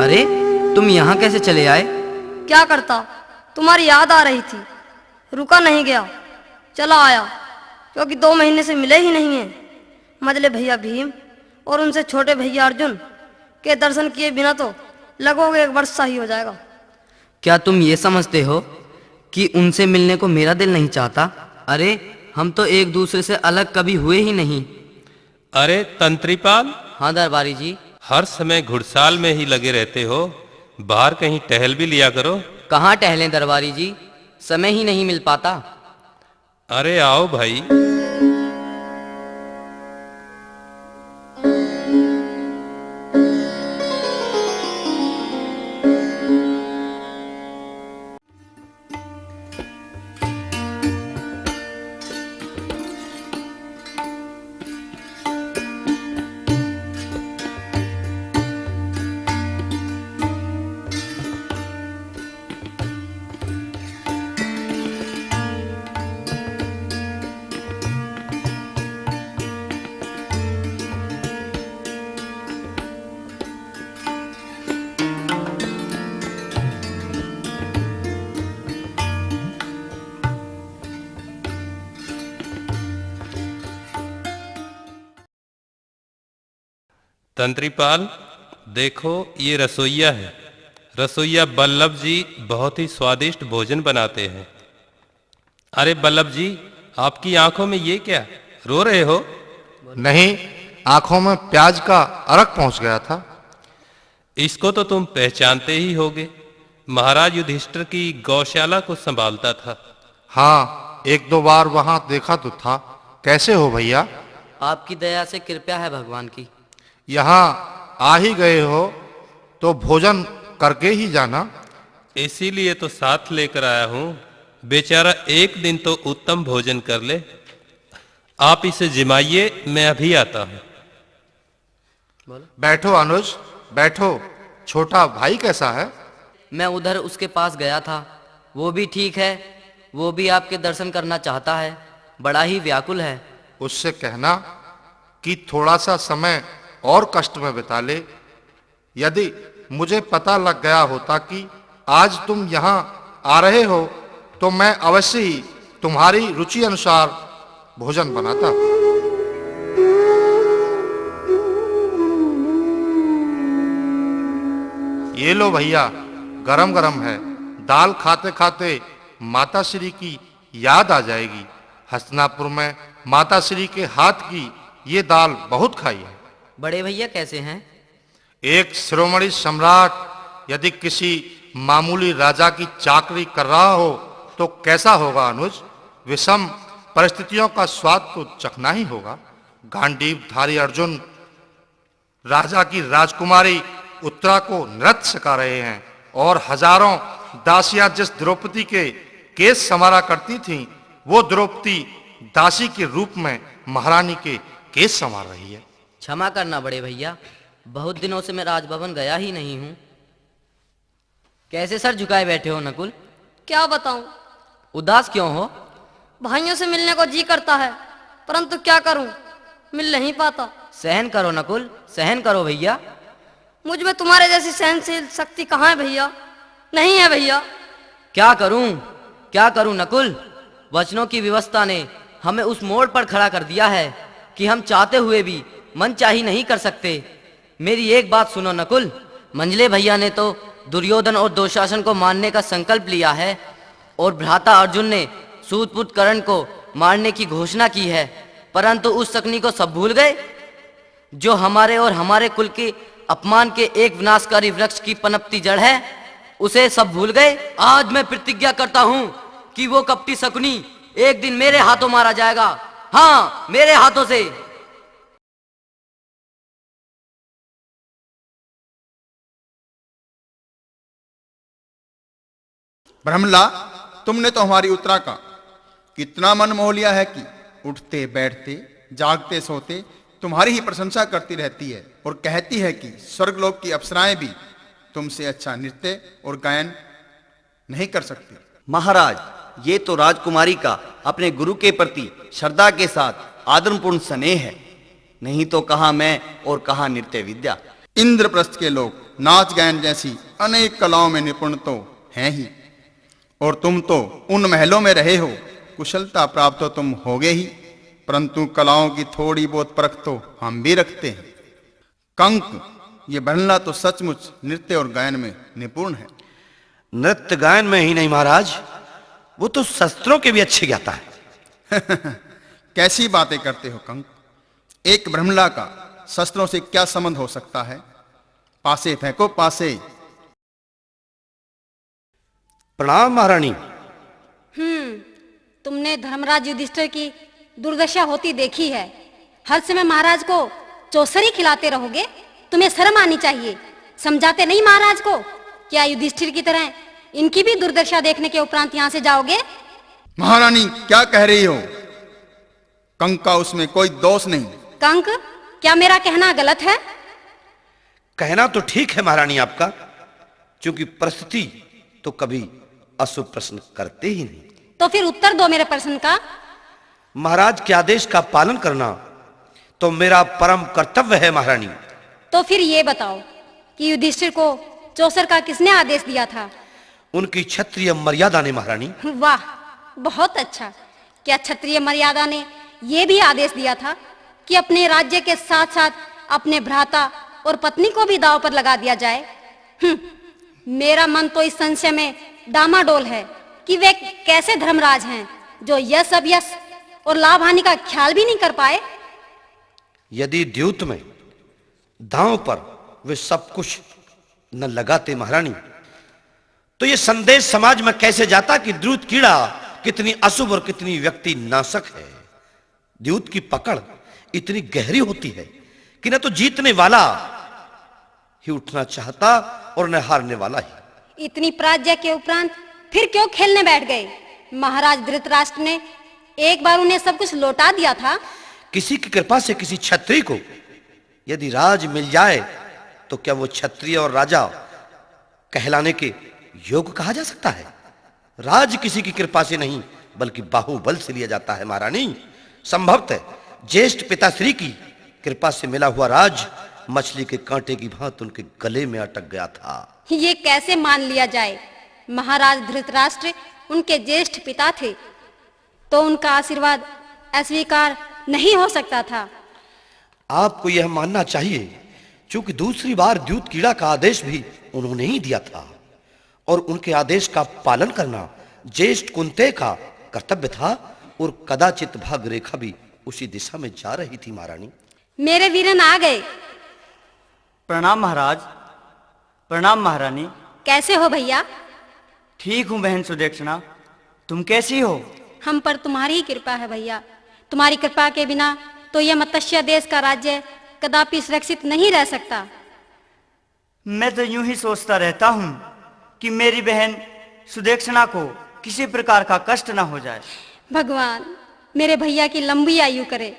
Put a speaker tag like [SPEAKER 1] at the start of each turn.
[SPEAKER 1] अरे तुम यहाँ कैसे चले आए?
[SPEAKER 2] क्या करता, तुम्हारी याद आ रही थी, रुका नहीं गया, चला आया, क्योंकि 2 महीने से मिले ही नहीं हैं। मजले भैया भीम और उनसे छोटे भैया अर्जुन के दर्शन किए बिना तो लगभग 1 वर्ष सा ही हो जाएगा।
[SPEAKER 1] क्या तुम ये समझते हो कि उनसे मिलने को मेरा दिल नहीं चाहता? अरे हम तो एक दूसरे से अलग कभी हुए ही नहीं।
[SPEAKER 3] अरे तंत्रीपाल।
[SPEAKER 1] हाँ दरबारी जी।
[SPEAKER 3] हर समय घुड़साल में ही लगे रहते हो, बाहर कहीं टहल भी लिया करो।
[SPEAKER 1] कहाँ टहलें दरबारी जी, समय ही नहीं मिल पाता।
[SPEAKER 3] अरे आओ भाई। तंत्रीपाल देखो, ये रसोइया है। रसोइया बल्लभ जी बहुत ही स्वादिष्ट भोजन बनाते हैं। अरे बल्लभ जी, आपकी आंखों में ये क्या, रो रहे हो?
[SPEAKER 4] नहीं, आंखों में प्याज का अरक पहुंच गया था।
[SPEAKER 3] इसको तो तुम पहचानते ही होगे, महाराज युधिष्ठिर की गौशाला को संभालता था।
[SPEAKER 4] हाँ, 1-2 बार वहां देखा तो था। कैसे हो भैया?
[SPEAKER 1] आपकी दया से कृपया है भगवान की।
[SPEAKER 4] यहाँ आ ही गए हो तो भोजन करके ही जाना।
[SPEAKER 3] इसीलिए तो साथ लेकर आया हूं, बेचारा एक दिन तो उत्तम भोजन कर ले। आप इसे जिमाइए, मैं अभी आता हूं।
[SPEAKER 4] बैठो अनुज, बैठो। छोटा भाई कैसा है?
[SPEAKER 1] मैं उधर उसके पास गया था, वो भी ठीक है। वो भी आपके दर्शन करना चाहता है, बड़ा ही व्याकुल है।
[SPEAKER 4] उससे कहना कि थोड़ा सा समय और कष्ट में बिता ले। यदि मुझे पता लग गया होता कि आज तुम यहाँ आ रहे हो तो मैं अवश्य ही तुम्हारी रुचि अनुसार भोजन बनाता। ये लो भैया, गरम गरम है। दाल खाते खाते माता श्री की याद आ जाएगी। हस्तिनापुर में माता श्री के हाथ की ये दाल बहुत खाई है।
[SPEAKER 1] बड़े भैया कैसे हैं?
[SPEAKER 4] एक शिरोमणि सम्राट यदि किसी मामूली राजा की चाकरी कर रहा हो तो कैसा होगा अनुज? विषम परिस्थितियों का स्वाद तो चखना ही होगा। गांडीवधारी अर्जुन राजा की राजकुमारी उत्तरा को नृत्य सिखा रहे हैं और हजारों दासियां जिस द्रौपदी के केस संवारा करती थीं, वो द्रौपदी दासी के रूप में महारानी के केस संवार रही है।
[SPEAKER 1] क्षमा करना बड़े भैया, बहुत दिनों से मैं राजभवन गया ही नहीं हूँ। कैसे सर झुकाए बैठे हो नकुल?
[SPEAKER 2] क्या बताऊं,
[SPEAKER 1] उदास क्यों हो?
[SPEAKER 2] भाइयों से मिलने को जी करता है, परंतु क्या करूं, मिल नहीं पाता।
[SPEAKER 1] सहन करो नकुल, सहन करो भैया।
[SPEAKER 2] मुझ में तुम्हारे जैसी सहनशील शक्ति कहाँ है भैया? नहीं है भैया।
[SPEAKER 1] क्या करूं, क्या करूं नकुल? वचनों की व्यवस्था ने हमें उस मोड़ पर खड़ा कर दिया है कि हम चाहते हुए भी मनचाही नहीं कर सकते। मेरी एक बात सुनो नकुल, मंझले भैया ने तो दुर्योधन और दुशासन को मारने का संकल्प लिया है और भ्राता अर्जुन ने सूतपुत्र कर्ण को मारने की घोषणा की है, परंतु उस शकुनी को सब भूल गए जो हमारे और हमारे कुल के अपमान के एक विनाशकारी वृक्ष की पनपती जड़ है। उसे सब भूल गए। आज मैं प्रतिज्ञा करता हूं कि वो कपटी शकुनी एक दिन मेरे हाथों मारा जाएगा। हाँ, मेरे हाथों से।
[SPEAKER 5] ब्रह्मला, तुमने तो हमारी उत्तरा का कितना मन मोह लिया है कि उठते बैठते जागते सोते तुम्हारी ही प्रशंसा करती रहती है और कहती है कि स्वर्गलोक की अप्सराएं भी तुमसे अच्छा नृत्य और गायन नहीं कर सकती।
[SPEAKER 6] महाराज, ये तो राजकुमारी का अपने गुरु के प्रति श्रद्धा के साथ आदरपूर्ण स्नेह है, नहीं तो कहां मैं और कहां नृत्य विद्या।
[SPEAKER 5] इंद्रप्रस्थ के लोग नाच गायन जैसी अनेक कलाओं में निपुण तो हैं ही, और तुम तो उन महलों में रहे हो, कुशलता प्राप्त तो तुम होगे ही, परंतु कलाओं की थोड़ी बहुत परख तो हम भी रखते हैं। कंक, ये बरहला तो सचमुच नृत्य और गायन में निपुण है।
[SPEAKER 7] नृत्य गायन में ही नहीं महाराज, वो तो शस्त्रों के भी अच्छे ज्ञाता है।
[SPEAKER 5] कैसी बातें करते हो कंक? एक ब्रह्मला का शस्त्रों से क्या संबंध हो सकता है? पासे फेंको पासे।
[SPEAKER 7] प्रणाम महारानी।
[SPEAKER 8] तुमने धर्मराज युधिष्ठिर की दुर्दशा होती देखी है। हर समय महाराज को चौसरी खिलाते रहोगे? तुम्हें शर्म आनी चाहिए। समझाते नहीं महाराज को? क्या युधिष्ठिर की तरह इनकी भी दुर्दशा देखने के उपरांत यहाँ से जाओगे?
[SPEAKER 5] महारानी क्या कह रही हो? कंक का उसमें कोई दोष नहीं।
[SPEAKER 8] कंक, क्या मेरा कहना गलत है?
[SPEAKER 7] कहना तो ठीक है महारानी आपका, क्योंकि परिस्थिति तो कभी अशुभ प्रश्न करते ही नहीं।
[SPEAKER 8] तो फिर उत्तर दो मेरे प्रश्न का।
[SPEAKER 7] महाराज के आदेश का पालन करना तो मेरा परम कर्तव्य है महारानी।
[SPEAKER 8] तो फिर ये बताओ कि युधिष्ठिर को चौसर का किसने आदेश दिया था?
[SPEAKER 7] उनकी क्षत्रिय मर्यादा ने महारानी।
[SPEAKER 8] वाह, बहुत अच्छा। क्या क्षत्रिय मर्यादा ने यह भी आदेश दिया था कि अपने राज्य के साथ साथ अपने भ्राता और पत्नी को भी दांव पर लगा दिया जाए? मेरा मन तो इस संशय में डामाडोल है कि वे कैसे धर्मराज हैं जो यश अभयश और लाभ हानि का ख्याल भी नहीं कर पाए।
[SPEAKER 7] यदि द्यूत में दांव पर वे सब कुछ न लगाते महारानी, तो ये संदेश समाज में कैसे जाता कि द्यूत कीड़ा कितनी अशुभ और कितनी व्यक्ति नाशक है। द्यूत की पकड़ इतनी गहरी होती है कि न तो जीतने वाला ही उठना चाहता और न हारने वाला ही।
[SPEAKER 8] इतनी पराजय के उपरांत फिर क्यों खेलने बैठ गए? महाराज धृतराष्ट्र ने एक बार उन्हें सब कुछ लौटा दिया था।
[SPEAKER 7] किसी की कृपा से किसी क्षत्रिय को यदि राज मिल जाए तो क्या वो क्षत्रिय और राजा कहलाने के योग्य कहा जा सकता है? राज किसी की कृपा से नहीं बल्कि बाहुबल से लिया जाता है महारानी। संभवतः ज्येष्ठ पिताश्री की कृपा से मिला हुआ राज मछली के कांटे की भांति उनके गले में अटक गया था।
[SPEAKER 8] ये कैसे मान लिया जाए? महाराज धृतराष्ट्र उनके ज्येष्ठ पिता थे, तो उनका आशीर्वाद अस्वीकार नहीं हो सकता था।
[SPEAKER 7] आपको यह मानना चाहिए, क्योंकि दूसरी बार द्यूत कीड़ा का आदेश भी उन्होंने ही दिया था और उनके आदेश का पालन करना ज्येष्ठ कुंते का कर्तव्य था, और कदाचित भाग रेखा भी उसी दिशा में जा रही थी महारानी।
[SPEAKER 8] मेरे वीरन आ गए।
[SPEAKER 9] प्रणाम महाराज। प्रणाम महारानी।
[SPEAKER 8] कैसे हो भैया?
[SPEAKER 9] ठीक हूँ बहन सुदेक्षणा, तुम कैसी हो?
[SPEAKER 8] हम पर तुम्हारी ही कृपा है भैया। तुम्हारी कृपा के बिना तो यह मत्स्य देश का राज्य कदापि सुरक्षित नहीं रह सकता।
[SPEAKER 9] मैं तो यूं ही सोचता रहता हूँ कि मेरी बहन सुदेक्षणा को किसी प्रकार का कष्ट ना हो जाए।
[SPEAKER 8] भगवान मेरे भैया की लंबी आयु करे।